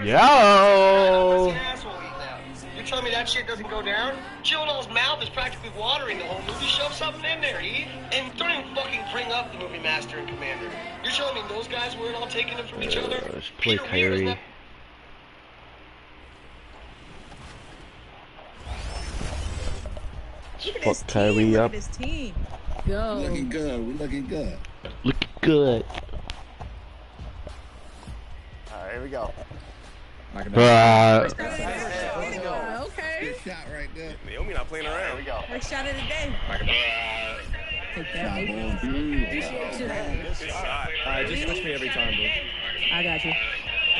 Yo! You're telling me that shit doesn't go down? Gyllenhaal's mouth is practically watering the whole movie. Shove something in there, Eve. And don't even fucking bring up the movie Master and Commander. You're telling me those guys weren't all taking them from each other? Let's play Kyrie. Fuck Kyrie up. Look at his team. Go. Looking good. We're looking good. Looking good. Alright, here we go. Okay. Good shot right there. Naomi not playing around. Here we go. First shot of the day. Take that. Good shot. Alright, just switch me every time, bro. I got you.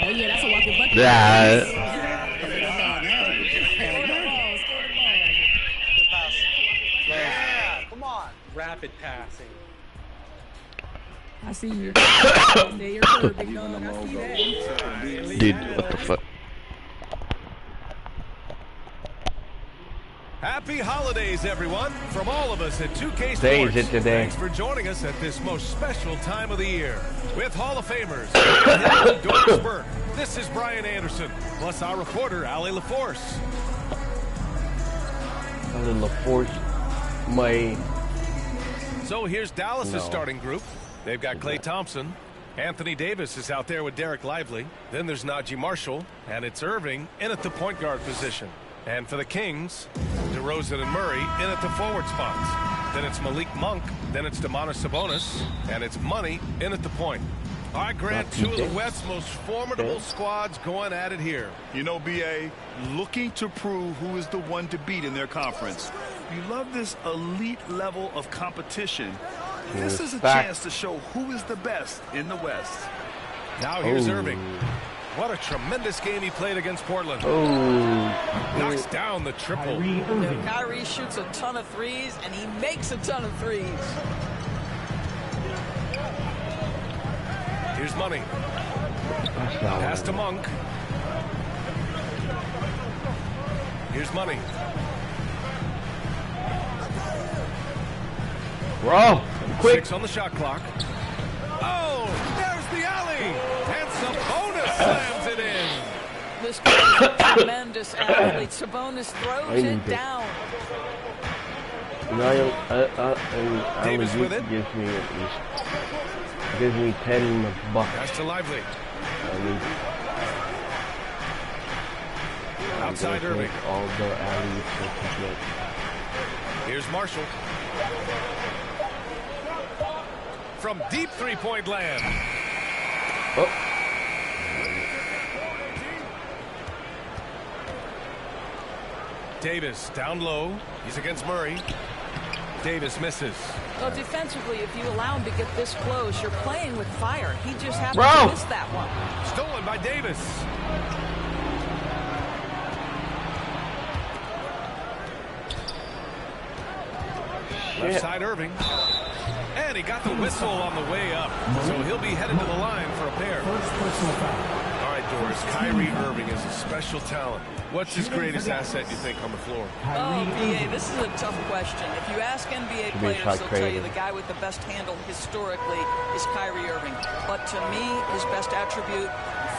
Oh yeah, that's a walking bucket. Yeah. Yeah, come on. Rapid passing. I see you. There you're good, big dog. I see that. Dude, what the fuck? Happy holidays, everyone, from all of us at 2K Day is Sports. it today? Thanks for joining us at this most special time of the year. With Hall of Famers, Doris Burke, this is Brian Anderson, plus our reporter, Allie LaForce. Ali LaForce, my... So here's Dallas's starting group. They've got Klay Thompson. Anthony Davis is out there with Derek Lively. Then there's Najee Marshall, and it's Irving in at the point guard position. And for the Kings, DeRozan and Murray in at the forward spots. Then it's Malik Monk. Then it's Domantas Sabonis. And it's Money in at the point. All right, Grant, two of the West's most formidable squads going at it here. You know, B.A., looking to prove who is the one to beat in their conference. You love this elite level of competition. This is a chance to show who is the best in the West. Now here's Irving. What a tremendous game he played against Portland. Knocks down the triple. Kyrie shoots a ton of threes, and he makes a ton of threes. Here's Money. Pass to Monk. Here's Money. Bro, quick. 6 on the shot clock. Oh, there's the alley. And Sabonis slams it in. This guy is a tremendous athlete. Sabonis throws it down. Davis with it. Gives me at least. Gives me 10 bucks. Pass to Lively. Outside Irving. All the alleys that you get. Here's Marshall. From deep three-point land. Oh. Davis down low. He's against Murray. Davis misses. Well, defensively, if you allow him to get this close, you're playing with fire. He just happened to miss that one. Stolen by Davis. Left side Irving. And he got the whistle on the way up. So he'll be headed to the line for a pair. All right, Doris. Kyrie Irving is a special talent. What's his greatest asset, you think, on the floor? Oh, BA, this is a tough question. If you ask NBA players, they'll tell you the guy with the best handle historically is Kyrie Irving. But to me, his best attribute,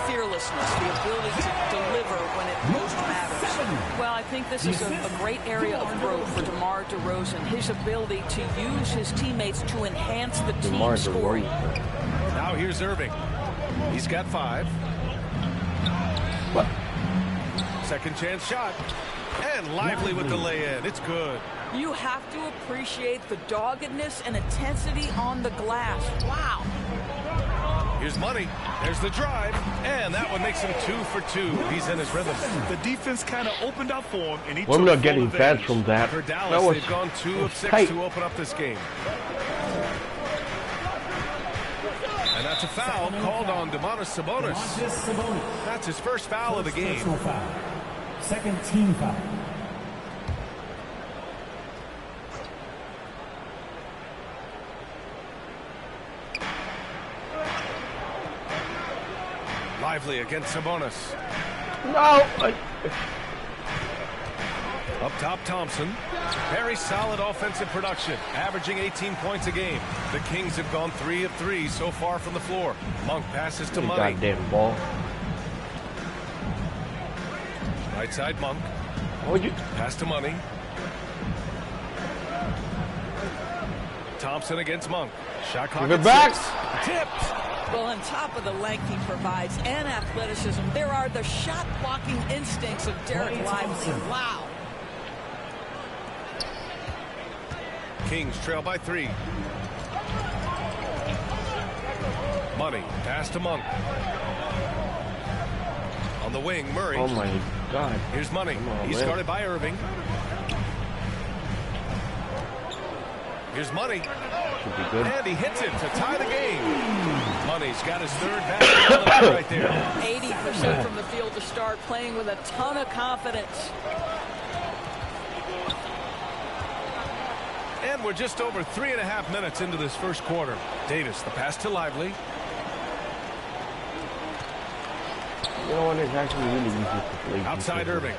fearlessness, the ability to deliver when it most matters. Well, I think this is a great area of growth for DeMar DeRozan. His ability to use his teammates to enhance the team scoring. Now here's Irving. He's got 5. What? Second chance shot. And Lively with the lay-in. It's good. You have to appreciate the doggedness and intensity on the glass. Wow. Here's Money. There's the drive. And that one makes him 2 for 2. He's in his rhythm. The defense kind of opened up for him, and he I'm not getting fans from that. For Dallas, they've gone 2 of 6 to open up this game. And that's a foul called on Domantas Sabonis. That's his first foul of the game. Second team foul. Lively against Sabonis. No! Up top, Thompson. Very solid offensive production, averaging 18 points a game. The Kings have gone 3 of 3 so far from the floor. Monk passes to Money. Goddamn ball. Right side, Monk. Would you? Pass to Money. Thompson against Monk. Shot clock at 6. Tipped. Well, on top of the length he provides and athleticism, there are the shot-blocking instincts of Derek Lively. Wow. Kings trail by 3. Money. Pass to Monk. On the wing, Murray. Oh my God. Here's Money. On, He's guarded by Irving. Here's Money. Should be good. And he hits it to tie the game. Money's got his third basket on the night right there. 80% from the field to start, playing with a ton of confidence. And we're just over 3.5 minutes into this first quarter. Davis, the pass to Lively. You know what? It's actually really easy to play. Outside Irving.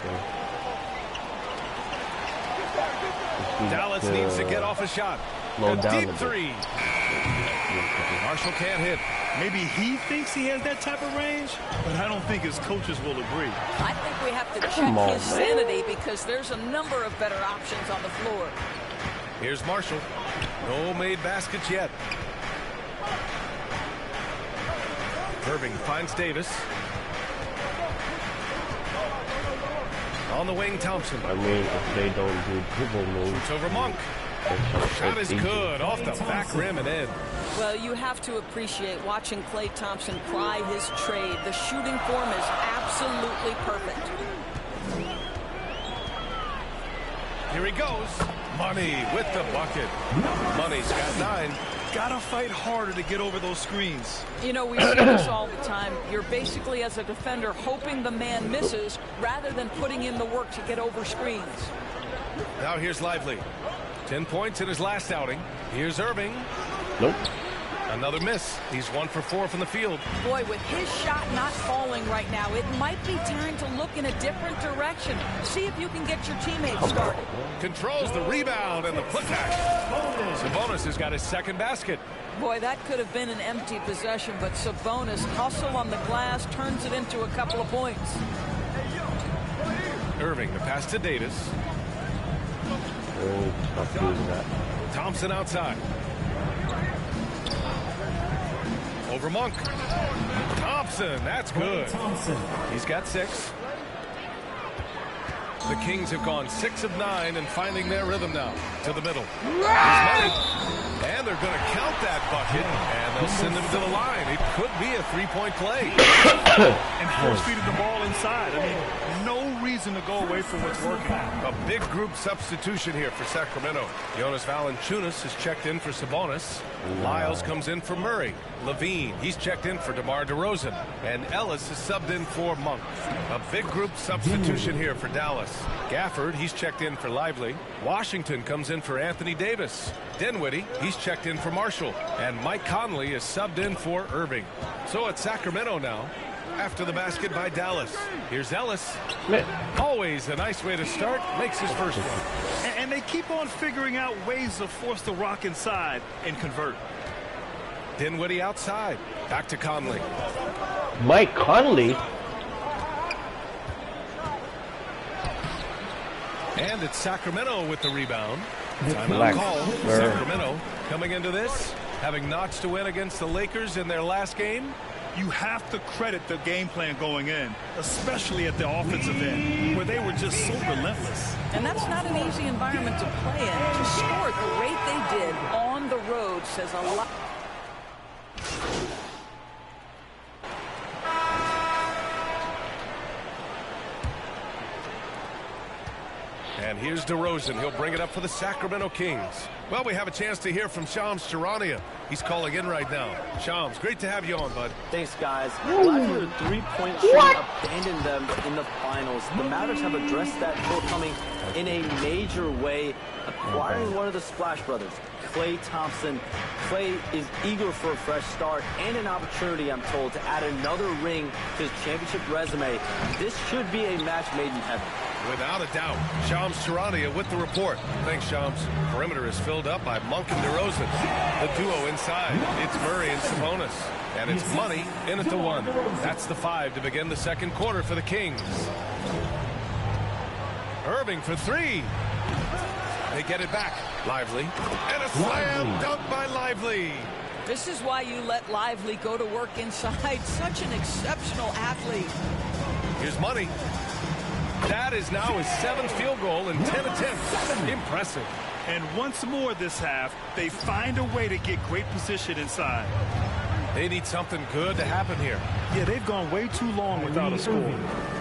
Dallas needs to get off a shot. A deep 3. Marshall can't hit. Maybe he thinks he has that type of range, but I don't think his coaches will agree. I think we have to check his sanity because there's a number of better options on the floor. Here's Marshall. No made baskets yet. Irving finds Davis. On the wing, Thompson. I mean, if they don't do dribble moves. Shoots over Monk. Shot is good. Off the back rim and in. Well, you have to appreciate watching Klay Thompson ply his trade. The shooting form is absolutely perfect. Here he goes. Money with the bucket. Money's got 9. Gotta fight harder to get over those screens. You know, we see this all the time. You're basically, as a defender, hoping the man misses rather than putting in the work to get over screens. Now here's Lively. 10 points in his last outing. Here's Irving. Nope. Another miss. He's 1 for 4 from the field. Boy, with his shot not falling right now, it might be time to look in a different direction. See if you can get your teammates started. Controls the rebound and the putback. Sabonis has got his second basket. Boy, that could have been an empty possession, but Sabonis hustle on the glass, turns it into a couple of points. Irving, the pass to Davis. Thompson outside. Over Monk. Thompson, that's good. He's got 6. The Kings have gone 6 of 9 and finding their rhythm now. To the middle. Here's Money. And they're going to count that bucket, and they'll send him to the line. It could be a 3-point play. And force-feeding the ball inside. I mean, no reason to go away from what's working. A big group substitution here for Sacramento. Jonas Valanciunas is checked in for Sabonis. Lyles comes in for Murray. Levine, he's checked in for DeMar DeRozan. And Ellis is subbed in for Monk. A big group substitution here for Dallas. Gafford, he's checked in for Lively. Washington comes in for Anthony Davis. Dinwiddie, he's checked in for Marshall. And Mike Conley is subbed in for Irving. So it's Sacramento now. After the basket by Dallas. Here's Ellis. Always a nice way to start. Makes his first one. And they keep on figuring out ways to force the rock inside and convert. Dinwiddie outside. Back to Conley. Mike Conley? And it's Sacramento with the rebound. Timeout call. Sacramento coming into this, having notched a win against the Lakers in their last game. You have to credit the game plan going in, especially at the offensive end, where they were just so relentless. And that's not an easy environment to play in. To score at the rate they did on the road says a lot. And here's DeRozan. He'll bring it up for the Sacramento Kings. Well, we have a chance to hear from Shams Charania. He's calling in right now. Shams, great to have you on, bud. Thanks, guys. After the three-point shooting abandoned them in the finals, the Mavericks have addressed that shortcoming in a major way, acquiring one of the Splash Brothers, Klay Thompson. Klay is eager for a fresh start and an opportunity, I'm told, to add another ring to his championship resume. This should be a match made in heaven. Without a doubt. Shams Charania with the report. Thanks, Shams. Perimeter is filled up by Monk and DeRozan. The duo inside. It's Murray and Sabonis. And it's Money in at the 1. That's the 5 to begin the second quarter for the Kings. Irving for three. They get it back. Lively. And a slam dunk by Lively. This is why you let Lively go to work inside. Such an exceptional athlete. Here's Money. That is now his 7th field goal in 10 attempts. Impressive. And once more this half, they find a way to get great position inside. They need something good to happen here. Yeah, they've gone way too long without a score.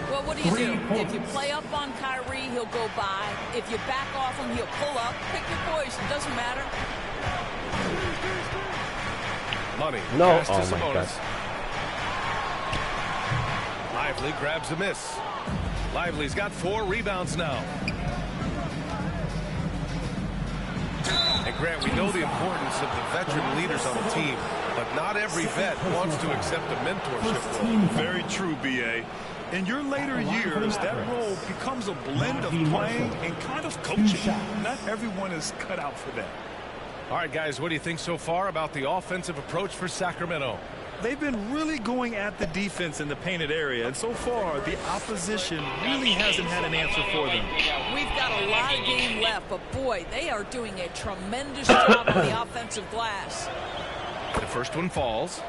Well, what do you do? If you play up on Kyrie, he'll go by. If you back off him, he'll pull up. Pick your poison. Doesn't matter. Money. No. Pass to Oh, my God. Sabonis. Lively grabs a miss. Lively's got 4 rebounds now. And Grant, we know the importance of the veteran leaders on the team, but not every vet wants to accept a mentorship role. Very true, B.A. In your later years, that role becomes a blend of playing and kind of coaching. Not everyone is cut out for that. All right, guys, what do you think so far about the offensive approach for Sacramento? They've been really going at the defense in the painted area, and so far, the opposition really hasn't had an answer for them. We've got a lot of game left, but boy, they are doing a tremendous job on the offensive glass. The first one falls.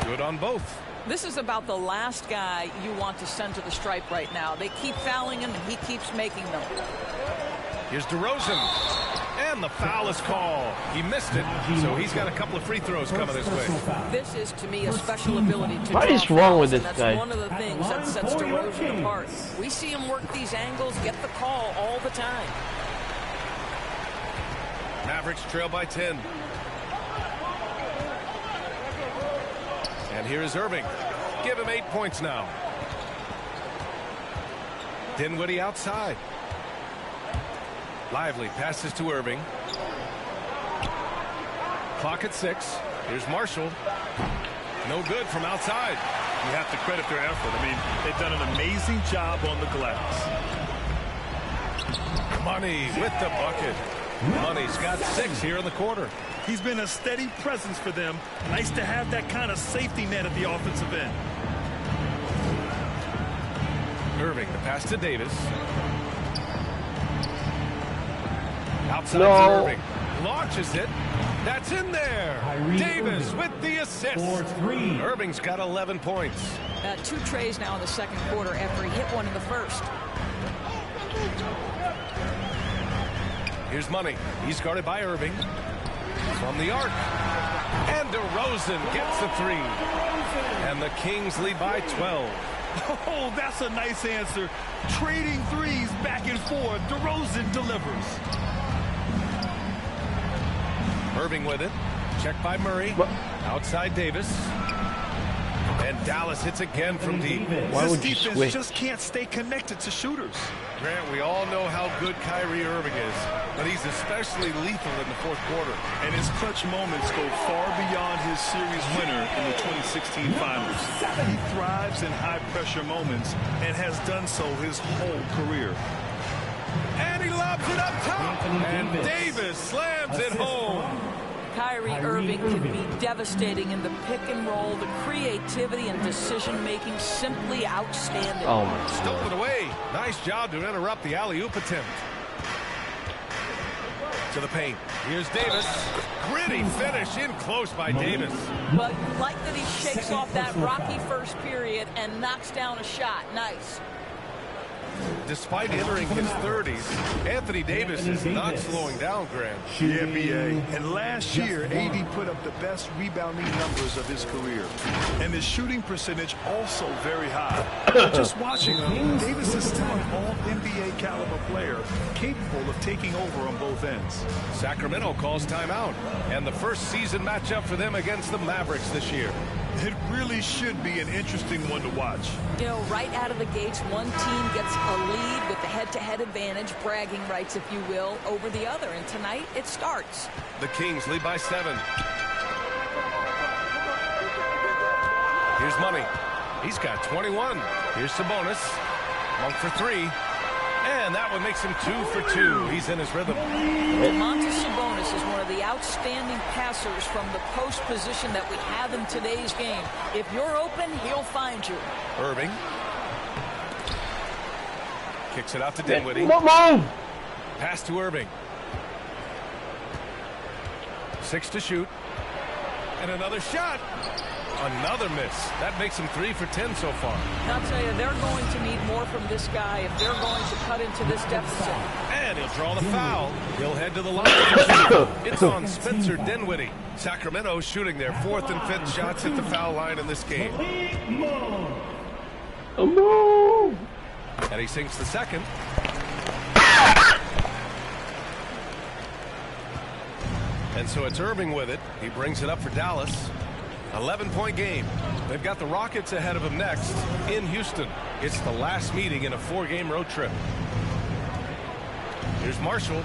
Good on both. This is about the last guy you want to send to the stripe right now. They keep fouling him, and he keeps making them. Here's DeRozan. And the foul is called. He missed it, so he's got a couple of free throws coming his way. This is, to me, a special ability to What draw is wrong with fouls, this and guy? that's one of the things that sets DeRozan apart. We see him work these angles, get the call all the time. Mavericks trail by 10. And here is Irving. Give him 8 points now. Dinwiddie outside. Lively passes to Irving. Clock at 6. Here's Marshall. No good from outside. You have to credit their effort. I mean, they've done an amazing job on the glass. Money with the bucket. Money's got 6 here in the quarter. He's been a steady presence for them. Nice to have that kind of safety net at the offensive end. Irving, the pass to Davis. Outside No. to Irving. Launches it. That's in there. Davis Irving. with the assist. For 3. Irving's got 11 points. 2 trays now in the second quarter after he hit one in the first. Here's Money. He's guarded by Irving. From the arc. And DeRozan gets the 3. And the Kings lead by 12. Oh, that's a nice answer. Trading threes back and forth. DeRozan delivers. Irving with it. Checked by Murray. What? Outside Davis. And Dallas hits again from deep. Why This would you defense switch? just can't stay connected to shooters. Grant, we all know how good Kyrie Irving is, but he's especially lethal in the fourth quarter. And his clutch moments go far beyond his series winner in the 2016 finals. He thrives in high-pressure moments and has done so his whole career. And he lobs it up top. And Davis slams it home. Kyrie Irving can be devastating in the pick and roll. The creativity and decision-making simply outstanding. Oh, my God. Stolen away. Nice job to interrupt the alley-oop attempt. To the paint. Here's Davis. Gritty finish in close by Davis. But you like that he shakes off that rocky first period and knocks down a shot. Nice. Despite entering his 30s, Anthony Davis is not slowing down, Grant. Yeah, B.A. And last year, AD put up the best rebounding numbers of his career. And his shooting percentage also very high. But just watching him, Davis is still an all-NBA caliber player, capable of taking over on both ends. Sacramento calls timeout, and the first season matchup for them against the Mavericks this year. It really should be an interesting one to watch. You know, right out of the gates, one team gets a lead with the head-to-head advantage, bragging rights, if you will, over the other. And tonight, it starts. The Kings lead by 7. Here's Money. He's got 21. Here's Sabonis. Monk for 3. And that one makes him 2 for 2. He's in his rhythm. Domantas Sabonis is one of the outstanding passers from the post position that we have in today's game. If you're open, he'll find you. Irving. Kicks it out to Dinwiddie. Pass to Irving. 6 to shoot. And another shot. Another miss. That makes him 3 for 10 so far. And I'll tell you, they're going to need more from this guy if they're going to cut into this deficit. And he'll draw the foul. He'll head to the line. It's on Spencer Dinwiddie. Sacramento shooting their 4th and 5th shots at the foul line in this game. And he sinks the second. And so it's Irving with it. He brings it up for Dallas. 11-point game. They've got the Rockets ahead of him next in Houston. It's the last meeting in a 4-game road trip. Here's Marshall.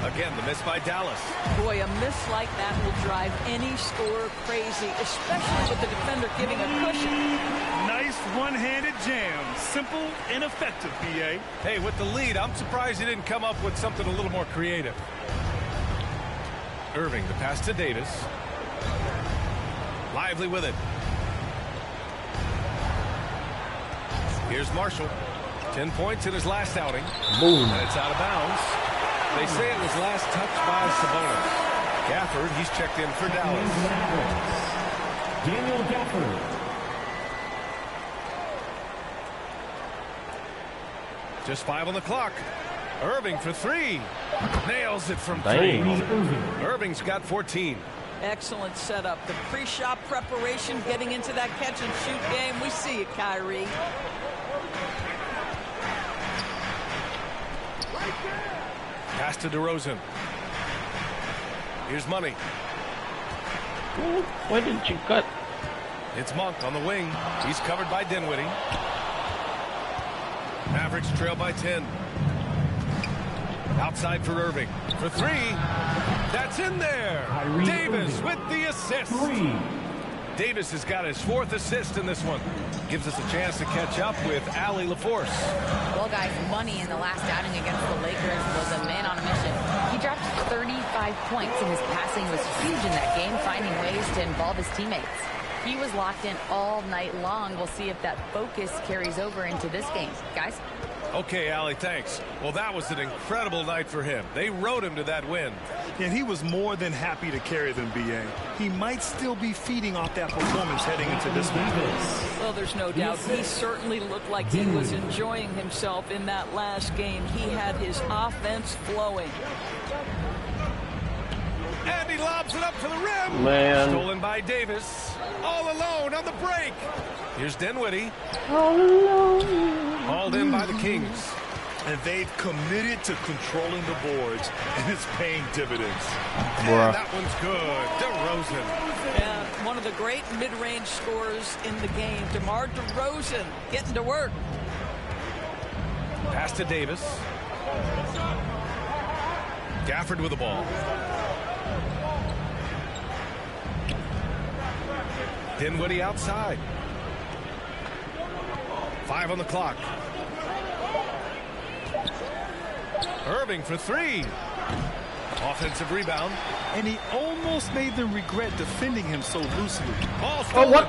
Again, the miss by Dallas. Boy, a miss like that will drive any scorer crazy, especially with the defender giving a cushion. Nice one-handed jam. Simple and effective, BA. Hey, with the lead, I'm surprised he didn't come up with something a little more creative. Irving, the pass to Davis. Lively with it. Here's Marshall. 10 points in his last outing. Boom. And it's out of bounds. They say it was last touched by Sabonis. Gafford, he's checked in for Dallas. Daniel Gafford. Just 5 on the clock. Irving for 3. Nails it from 3. Dang. Irving's got 14. Excellent setup. The pre-shot preparation, getting into that catch-and-shoot game. We see it, Kyrie. Pass to DeRozan. Here's Money. Why didn't you cut? It's Monk on the wing. He's covered by Dinwiddie. Mavericks trail by 10. Outside for Irving. For 3. That's in there. Davis with the assist. Davis has got his 4th assist in this one. Gives us a chance to catch up with Allie LaForce. Well, guys, Money in the last outing against the Lakers was a man on a mission. He dropped 35 points, and his passing was huge in that game, finding ways to involve his teammates. He was locked in all night long. We'll see if that focus carries over into this game. Guys? Okay, Allie, thanks. Well, that was an incredible night for him. They rode him to that win. And he was more than happy to carry them, BA. He might still be feeding off that performance heading into this one. Well, there's no doubt. He certainly looked like he was enjoying himself in that last game. He had his offense flowing. And he lobs it up to the rim. Man. Stolen by Davis. All alone on the break. Here's Dinwiddie. All alone. Hauled in by the Kings. And they've committed to controlling the boards, and it's paying dividends. And that one's good. DeRozan. Yeah, one of the great mid-range scorers in the game. DeMar DeRozan getting to work. Pass to Davis. Gafford with the ball. Dinwiddie outside. 5 on the clock. Irving for 3. Offensive rebound. And he almost made them regret defending him so loosely. Ball stolen. Oh, what?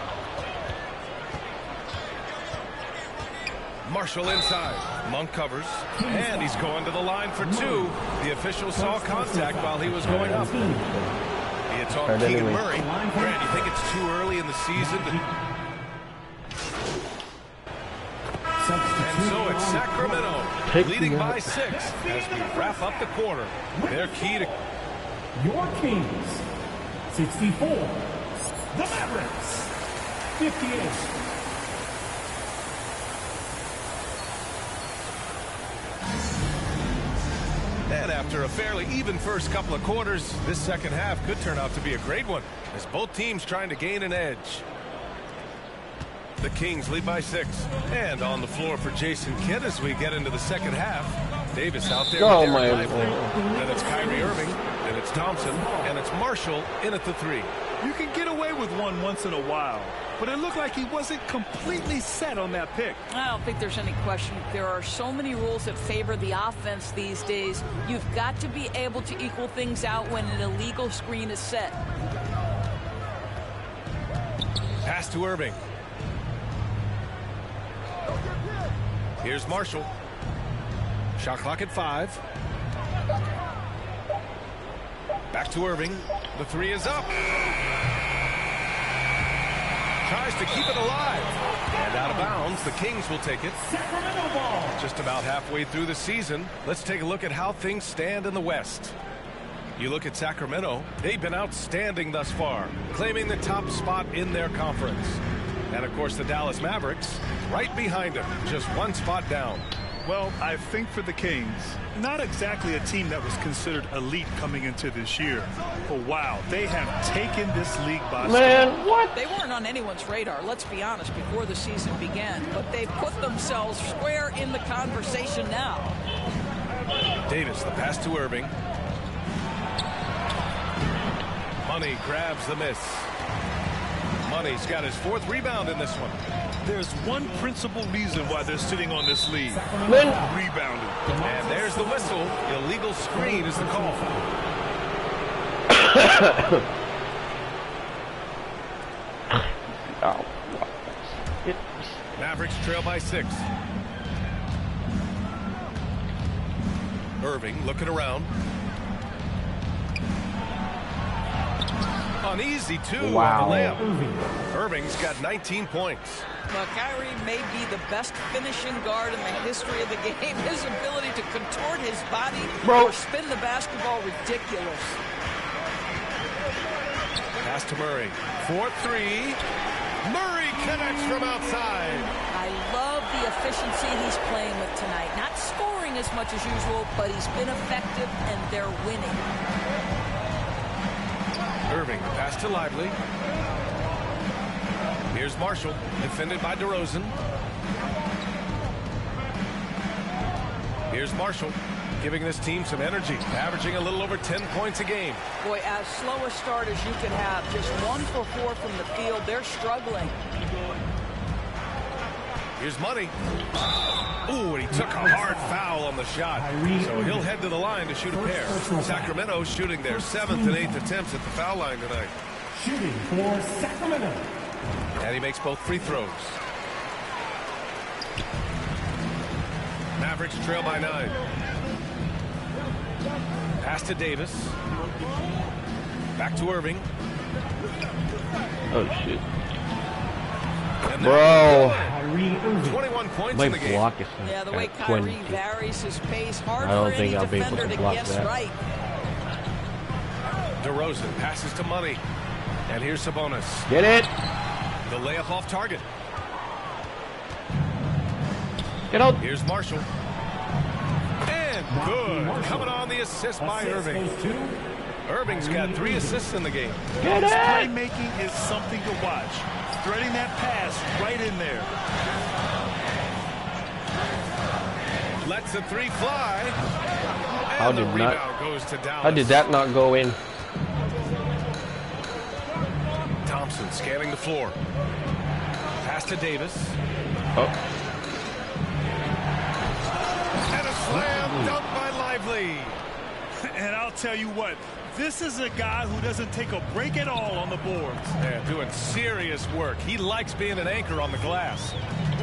Marshall inside. Monk covers. And he's going to the line for 2. The official saw contact while he was going up. It's on Keegan Murray. Grant, you think it's too early in the season to... And so it's Sacramento leading by 6 as we wrap up the quarter. Their key to... Your Kings, 64. The Mavericks, 58. And after a fairly even first couple of quarters, this second half could turn out to be a great one as both teams trying to gain an edge. The Kings lead by 6. And on the floor for Jason Kidd as we get into the second half. Davis out there. Oh, with my Derek Lively. Then it's Kyrie Irving. Then it's Thompson. And it's Marshall in at the 3. You can get away with one once in a while, but it looked like he wasn't completely set on that pick. I don't think there's any question. There are so many rules that favor the offense these days. You've got to be able to equal things out when an illegal screen is set. Pass to Irving. Here's Marshall. Shot clock at 5. Back to Irving. The 3 is up. Tries to keep it alive. And out of bounds. The Kings will take it. Just about halfway through the season. Let's take a look at how things stand in the West. You look at Sacramento. They've been outstanding thus far, claiming the top spot in their conference. And, of course, the Dallas Mavericks right behind them, just one spot down. Well, I think for the Kings, not exactly a team that was considered elite coming into this year. But wow, they have taken this league by storm. Man, what? They weren't on anyone's radar, let's be honest, before the season began. But they've put themselves square in the conversation now. Davis, the pass to Irving. Money grabs the miss. Money's got his 4th rebound in this one. There's one principal reason why they're sitting on this lead. Rebounding. And there's the whistle. Illegal screen is the call. Mavericks trail by 6. Irving looking around. Uneasy, too, wow. on the layup. Irving's got 19 points. Well, Kyrie may be the best finishing guard in the history of the game. His ability to contort his body or spin the basketball, ridiculous. Pass to Murray. 4-3. Murray connects from outside. I love the efficiency he's playing with tonight. Not scoring as much as usual, but he's been effective, and they're winning. Irving, pass to Lively. Here's Marshall, defended by DeRozan. Here's Marshall, giving this team some energy, averaging a little over 10 points a game. Boy, as slow a start as you could have, just 1 for 4 from the field. They're struggling. Here's Money. Ooh, and he took a hard foul on the shot. So he'll head to the line to shoot a pair. Sacramento shooting their 7th and 8th attempts at the foul line tonight. Shooting for Sacramento. And he makes both free throws. Mavericks trail by 9. Pass to Davis. Back to Irving. Oh, shit. Bro. 21 points in the game. Block is yeah, the way Kyrie 20. varies his pace, hard I don't for think any I'll be able defender to to block guess that. right. DeRozan passes to Money. And here's Sabonis. Get it. The layup off target. Get out. Here's Marshall. And good. Coming on the assist by Irving. Irving's got 3 assists in the game. His playmaking is something to watch. Threading that pass right in there. Lets the 3 fly. How And the did rebound not? goes to Dallas. How did that not go in? Thompson scanning the floor. Pass to Davis. Oh. And a slam dunk by Lively. And I'll tell you what, this is a guy who doesn't take a break at all on the boards. Yeah, doing serious work. He likes being an anchor on the glass.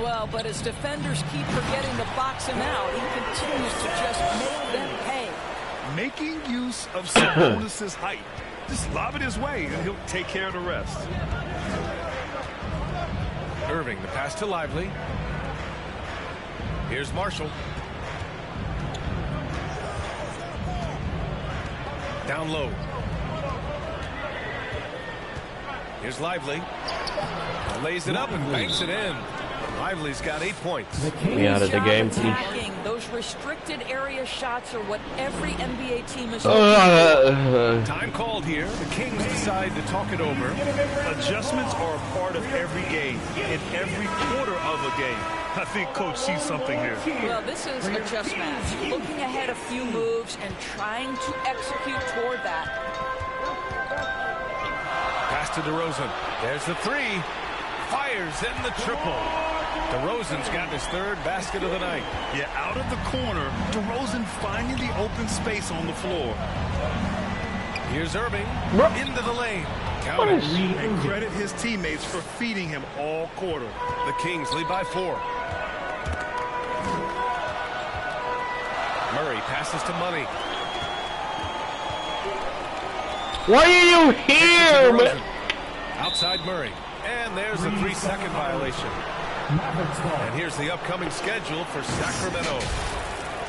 Well, but as defenders keep forgetting to box him out, he continues to just make them pay. Making use of Sabonis' height. Just lob it his way, and he'll take care of the rest. Irving, the pass to Lively. Here's Marshall. Down low. Here's Lively. Lays it up and banks it in. Lively's got 8 points. Get me out of the game, please. Those restricted area shots are what every NBA team is Time called here. The Kings decide to talk it over. Adjustments are a part of every game, in every quarter of a game. I think Coach sees something here. Well, this is a chess match. Looking ahead a few moves and trying to execute toward that. Pass to DeRozan. There's the 3. Fires in the triple. DeRozan's got his third basket of the night. Yeah, out of the corner, DeRozan finding the open space on the floor. Here's Irving into the lane. Count it. And credit his teammates for feeding him all quarter. The Kings lead by 4. Murray passes to Money. Why are you here, man? Outside Murray. And there's a 3-second violation. And here's the upcoming schedule for Sacramento.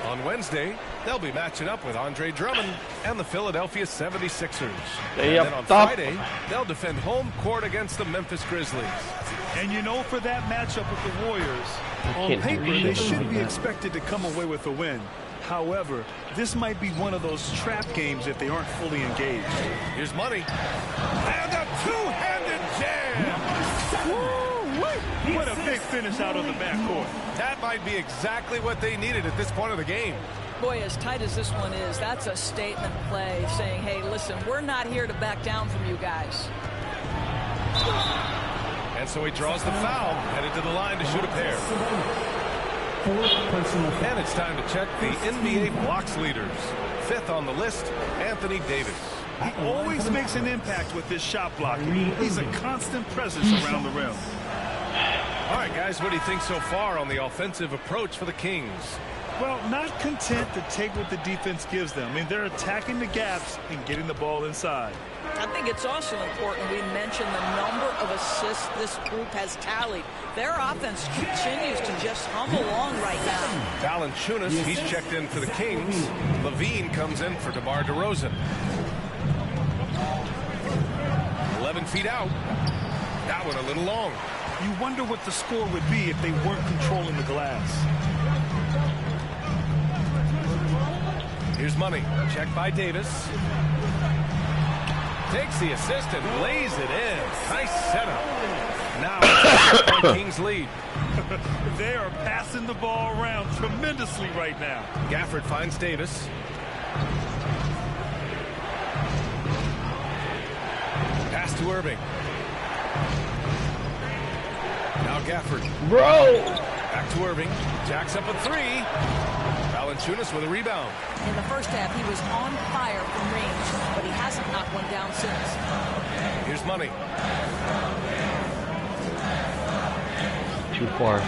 On Wednesday, they'll be matching up with Andre Drummond and the Philadelphia 76ers. And then on Friday, they'll defend home court against the Memphis Grizzlies. And you know, for that matchup with the Warriors, on paper, they should be expected to come away with a win. However, this might be one of those trap games if they aren't fully engaged. Here's Money. And a two-handed jam! Woo-wee! What a big finish out of the backcourt. That might be exactly what they needed at this point of the game. Boy, as tight as this one is, that's a statement play saying, hey, listen, we're not here to back down from you guys. And so he draws the foul, headed to the line to shoot a pair. And it's time to check the NBA blocks leaders. 5th on the list, Anthony Davis. He always makes an impact with his shot blocking. He's a constant presence around the rim. All right, guys, what do you think so far on the offensive approach for the Kings? Well, not content to take what the defense gives them. I mean, they're attacking the gaps and getting the ball inside. I think it's also important we mention the number of assists this group has tallied. Their offense continues to just hum along right now. Valanciunas, he's checked in for the Kings. Levine comes in for DeMar DeRozan. 11 feet out. That one a little long. You wonder what the score would be if they weren't controlling the glass. Here's Money. Checked by Davis. Takes the assist and lays it in. Nice setup. Now it's a Kings lead. They are passing the ball around tremendously right now. Gafford finds Davis. Pass to Irving. Now Gafford. Bro! Back to Irving. Jacks up a 3. Valanciunas with a rebound. In the first half, he was on fire from range, but he hasn't knocked one down since. Here's Money. Too far.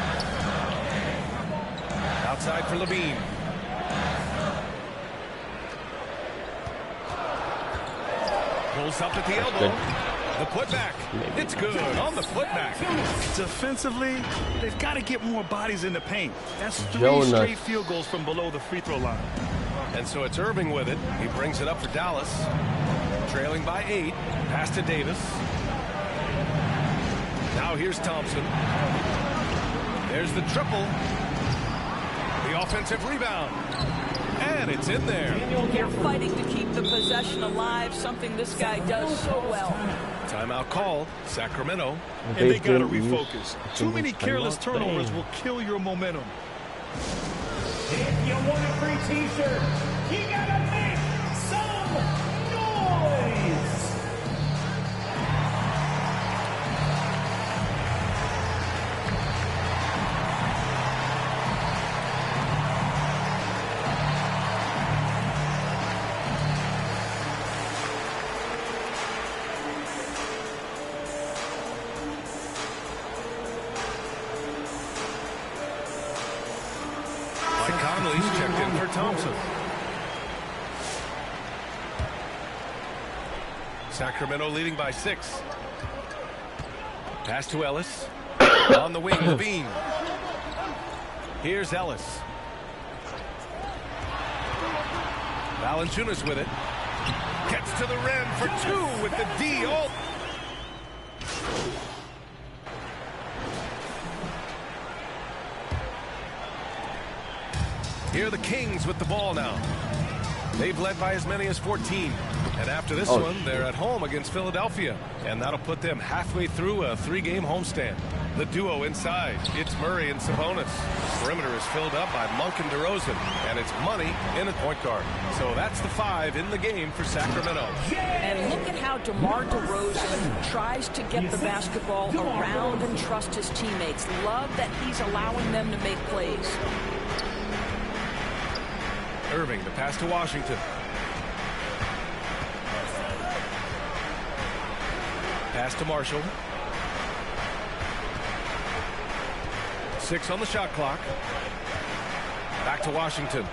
Outside for Levine. Pulls up at the elbow. The putback. It's good on the putback. Defensively, they've got to get more bodies in the paint. That's 3 straight field goals from below the free throw line. And so it's Irving with it. He brings it up for Dallas. Trailing by 8. Pass to Davis. Now here's Thompson. There's the triple. The offensive rebound. And it's in there. You're fighting to keep the possession alive, something this guy does so well. Timeout called. Sacramento. And they got to refocus. Too many careless turnovers will kill your momentum. If you want a free t-shirt, you gotta make some noise! Conley's checked in for Thompson. Sacramento leading by 6. Pass to Ellis. On the wing, Levine. Here's Ellis. Valanciunas with it. Gets to the rim for 2 with the D. Oh. Here are the Kings with the ball now. They've led by as many as 14. And after this one, they're at home against Philadelphia. And that'll put them halfway through a 3-game homestand. The duo inside, it's Murray and Sabonis. The perimeter is filled up by Monk and DeRozan. And it's Money in at point guard. So that's the 5 in the game for Sacramento. And look at how DeMar DeRozan tries to get the basketball around and trust his teammates. Love that he's allowing them to make plays. Irving, the pass to Washington. Pass to Marshall. 6 on the shot clock. Back to Washington.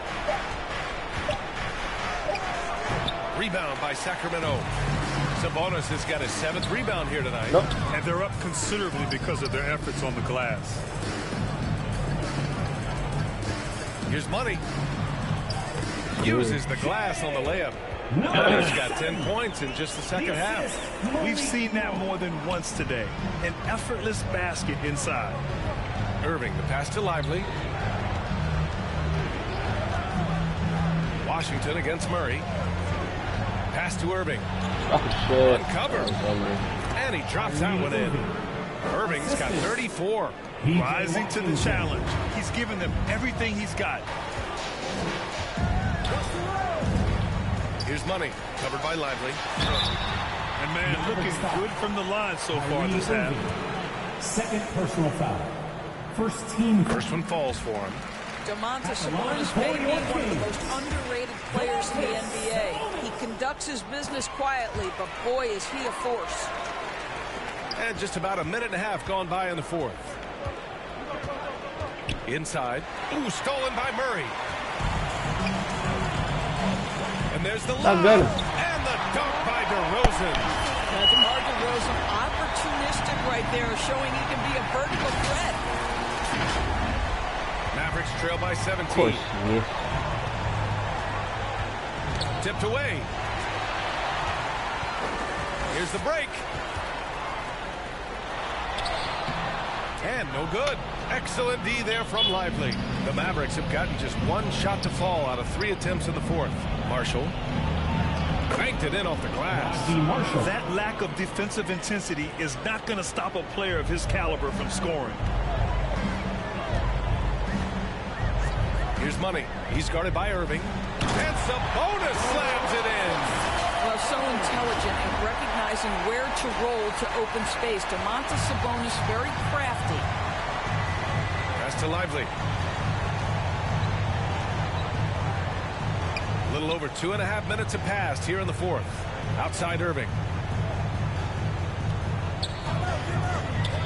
Rebound by Sacramento. Sabonis has got his 7th rebound here tonight. And they're up considerably because of their efforts on the glass. Here's Money. Uses the glass on the layup. He's got 10 points in just the second half. We've seen that more than once today. An effortless basket inside. Irving, the pass to Lively. Washington against Murray. Pass to Irving. Uncovered. And he drops that one in. Irving's got 34. Rising to the challenge. He's given them everything he's got. Here's Money, covered by Lively. And man, looking good from the line so far this half. Second personal foul. First team. First one falls for him. Domantas Sabonis may be one of the most underrated players in the NBA. He conducts his business quietly, but boy, is he a force. And just about a minute and a half gone by in the 4th. Inside. Ooh, stolen by Murray. And there's the lob. And the dunk by DeRozan. Now, DeMar DeRozan, opportunistic right there, showing he can be a vertical threat. Mavericks trail by 17. Of course, yeah. Tipped away. Here's the break. And no good. Excellent D there from Lively. The Mavericks have gotten just 1 shot to fall out of 3 attempts in the 4th. Marshall banked it in off the glass. That lack of defensive intensity is not going to stop a player of his caliber from scoring. Here's Money. He's guarded by Irving. And Sabonis slams it in. Well, so intelligent in recognizing where to roll to open space. Domantas Sabonis very crafty. Pass to Lively. A little over 2.5 minutes have passed here in the 4th. Outside Irving.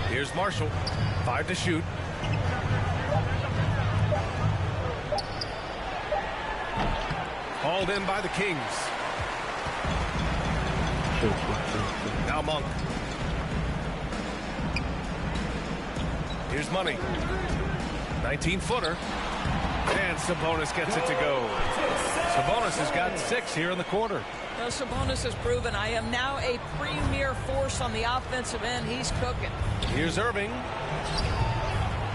Here's Marshall. 5 to shoot. Hauled in by the Kings. Now Monk. Here's Money. 19-footer. And Sabonis gets it to go. Sabonis has got 6 here in the quarter. Well, Sabonis has proven I am now a premier force on the offensive end. He's cooking. Here's Irving.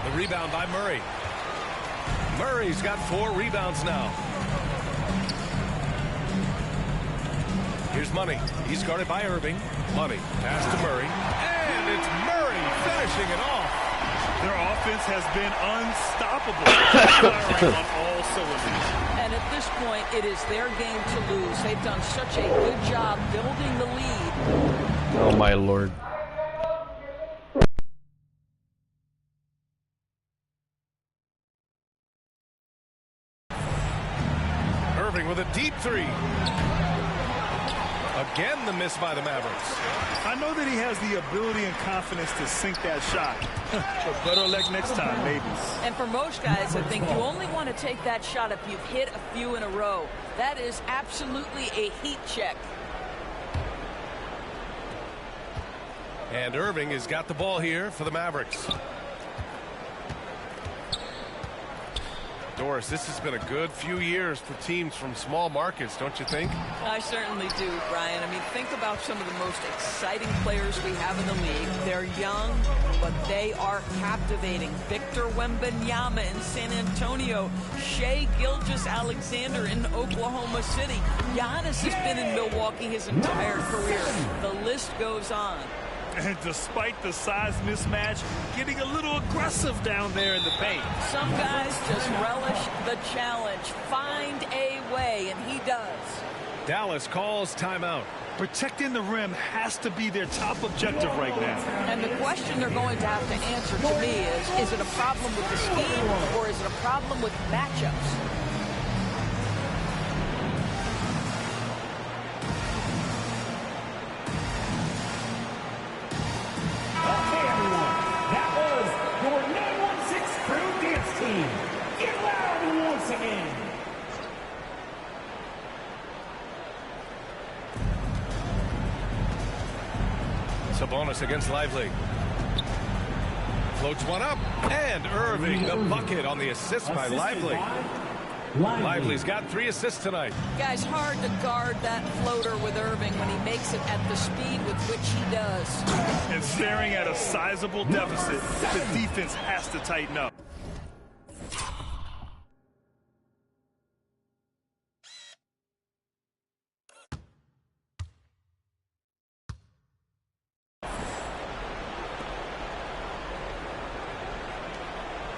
The rebound by Murray. Murray's got 4 rebounds now. Here's Money. He's guarded by Irving. Money. Pass to Murray. And it's Murray finishing it off. Their offense has been unstoppable. Firing on all cylinders. And at this point, it is their game to lose. They've done such a good job building the lead. Oh, my Lord. Irving with a deep 3. Again, the miss by the Mavericks. I know that he has the ability and confidence to sink that shot. But better luck next time, maybe. And for most guys, I think you only want to take that shot if you've hit a few in a row. That is absolutely a heat check. And Irving has got the ball here for the Mavericks. Doris, this has been a good few years for teams from small markets, don't you think? I certainly do, Brian. I mean, think about some of the most exciting players we have in the league. They're young, but they are captivating. Victor Wembanyama in San Antonio, Shai Gilgeous-Alexander in Oklahoma City. Giannis has been in Milwaukee his entire career. The list goes on. And despite the size mismatch, getting a little aggressive down there in the paint. Some guys just relish the challenge. Find a way, and he does. Dallas calls timeout. Protecting the rim has to be their top objective right now. And the question they're going to have to answer to me is it a problem with the scheme or is it a problem with matchups? Sabonis against Lively. Floats one up, and Irving the bucket on the assist by Lively. Lively's got 3 assists tonight. Guys, hard to guard that floater with Irving when he makes it at the speed with which he does. And staring at a sizable deficit, the defense has to tighten up.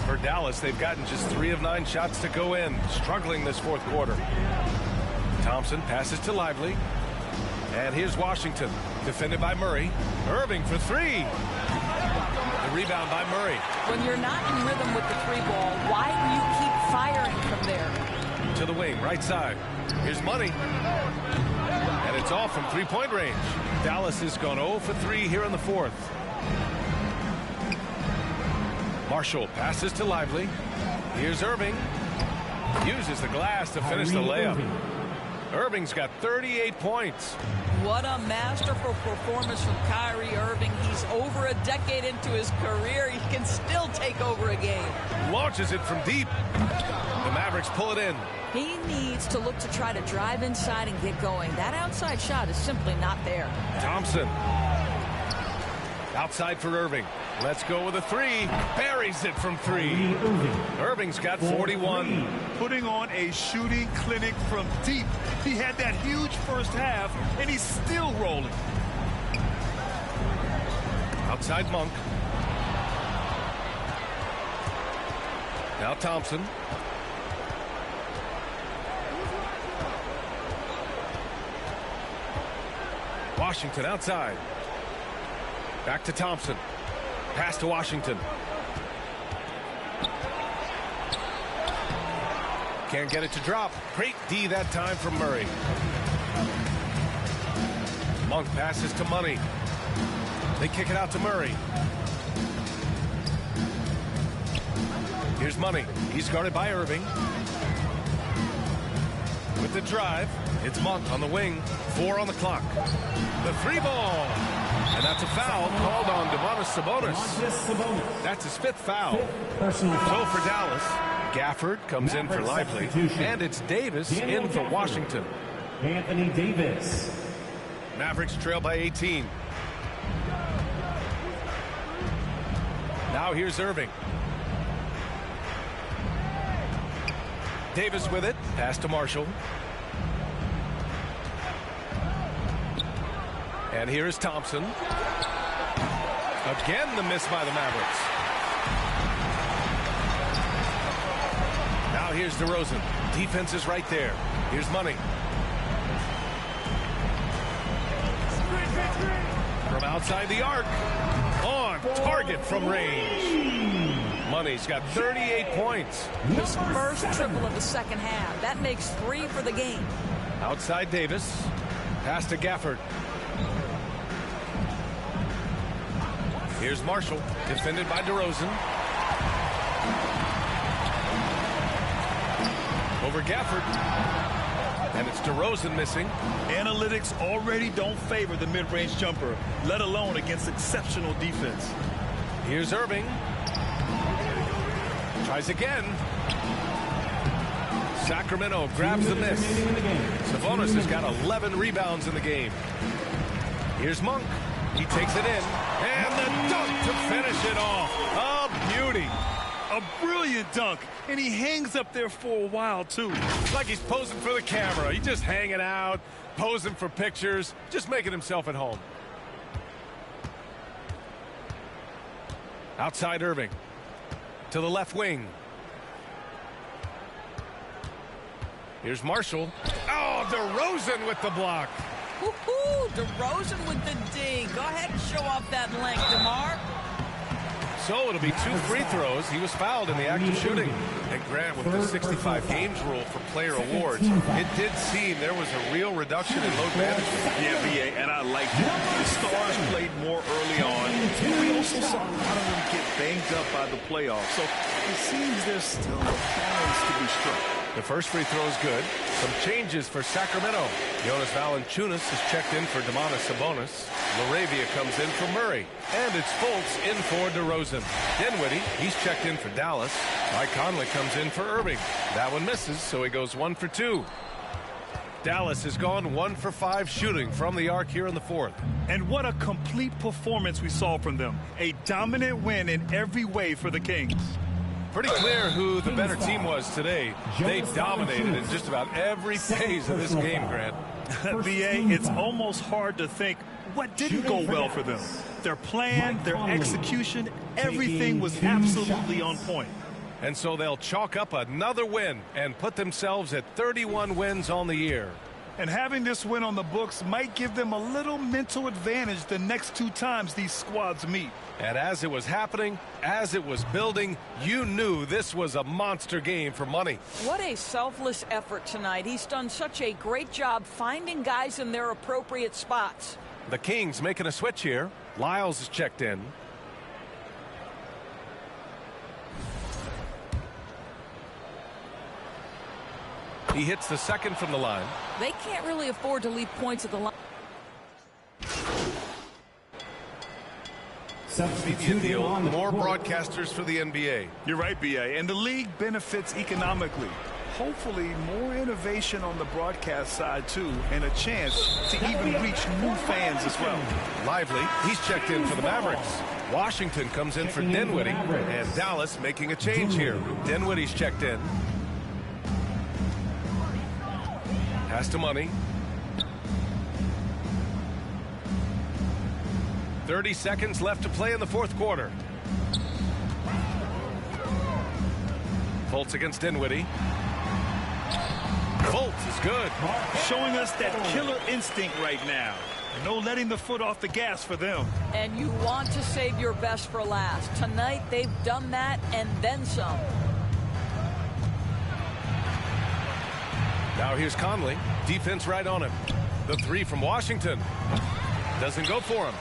For Dallas, they've gotten just 3 of 9 shots to go in, struggling this fourth quarter. Thompson passes to Lively. And here's Washington, defended by Murray. Irving for 3. The rebound by Murray. When you're not in rhythm with the 3 ball, why do you keep firing from there? To the wing, right side. Here's Money. And it's off from 3-point range. Dallas has gone 0 for 3 here in the fourth. Marshall passes to Lively. Here's Irving. Uses the glass to finish the layup. Irving's got 38 points. What a masterful performance from Kyrie Irving. He's over a decade into his career. He can still take over a game. Launches it from deep. The Mavericks pull it in. He needs to look to try to drive inside and get going. That outside shot is simply not there. Thompson. Outside for Irving. Let's go with a 3. Buries it from 3. Irving's got 41. Putting on a shooting clinic from deep. He had that huge first half, and he's still rolling. Outside Monk. Now Thompson. Washington outside. Back to Thompson. Pass to Washington. Can't get it to drop. Great D that time from Murray. Monk passes to Money. They kick it out to Murray. Here's Money. He's guarded by Irving. With the drive, it's Monk on the wing. 4 on the clock. The 3 ball. And that's a foul called on Sabonis. That's his 5th foul. So for Dallas, Gafford comes in for Lively, and it's Davis in for Washington. Anthony Davis. Mavericks trail by 18. Now here's Irving. Davis with it. Pass to Marshall. And here is Thompson. Again, the miss by the Mavericks. Now here's DeRozan. Defense is right there. Here's Money. From outside the arc. On target from range. Money's got 38 points. His first triple of the second half. That makes 3 for the game. Outside Davis. Pass to Gafford. Here's Marshall, defended by DeRozan. Over Gafford. And it's DeRozan missing. Analytics already don't favor the mid-range jumper, let alone against exceptional defense. Here's Irving. Tries again. Sacramento grabs the miss. Sabonis has got 11 rebounds in the game. Here's Monk. He takes it in. And the dunk to finish it off. A beauty. A brilliant dunk. And he hangs up there for a while, too. It's like he's posing for the camera. He's just hanging out, posing for pictures, just making himself at home. Outside Irving. To the left wing. Here's Marshall. Oh, DeRozan with the block. Woohoo! DeRozan with the D. Go ahead and show off that length, DeMar. So it'll be 2 free throws. He was fouled in the act of shooting. And Grant, with the 65 games rule for player awards, it did seem there was a real reduction in load management. Yeah, BA, and I liked it. The Stars played more early on. We also saw a lot of them get banged up by the playoffs. So it seems there's still a balance to be struck. The first free throw is good. Some changes for Sacramento. Jonas Valanciunas is checked in for Domantas Sabonis. Laravia comes in for Murray. And it's Fultz in for DeRozan. Dinwiddie, he's checked in for Dallas. Mike Conley comes in for Irving. That one misses, so he goes 1 for 2. Dallas has gone 1 for 5 shooting from the arc here in the fourth. And what a complete performance we saw from them. A dominant win in every way for the Kings. Pretty clear who the better team was today. They dominated in just about every phase of this game, Grant. BA, it's almost hard to think what didn't go well for them. Their plan, their execution, everything was absolutely on point. And so they'll chalk up another win and put themselves at 31 wins on the year. And having this win on the books might give them a little mental advantage the next 2 times these squads meet. And as it was happening, as it was building, you knew this was a monster game for money. What a selfless effort tonight. He's done such a great job finding guys in their appropriate spots. The Kings making a switch here. Lyles is checked in. He hits the second from the line. They can't really afford to leave points at the line. Media deal, more broadcasters for the NBA. You're right, BA, and the league benefits economically. Hopefully, more innovation on the broadcast side, too, and a chance to even reach new fans as well. Lively, he's checked in for the Mavericks. Washington comes in for Dinwiddie, and Dallas making a change here. Dinwiddie's checked in. Pass to Money. 30 seconds left to play in the fourth quarter. Fultz against Dinwiddie. Fultz is good. Showing us that killer instinct right now. No letting the foot off the gas for them. And you want to save your best for last. Tonight, they've done that and then some. Now here's Conley. Defense right on him. The 3 from Washington. Doesn't go for him.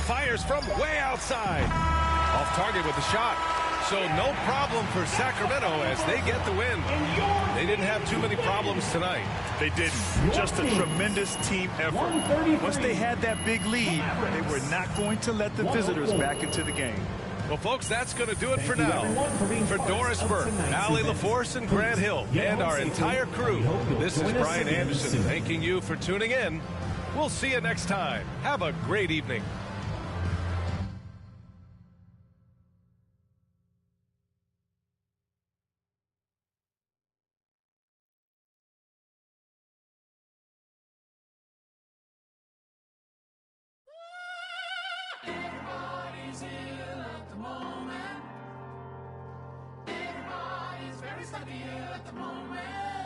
Fires from way outside. Off target with the shot. So no problem for Sacramento as they get the win. They didn't have too many problems tonight. They didn't. Just a tremendous team effort. Once they had that big lead, they were not going to let the visitors back into the game. Well, folks, that's going to do it for now. For Doris Burke, Allie LaForce, and Grant Hill, and our entire crew, this is Brian Anderson thanking you for tuning in. We'll see you next time. Have a great evening. Everybody's ill at the moment. Everybody's very stuck ill at the moment.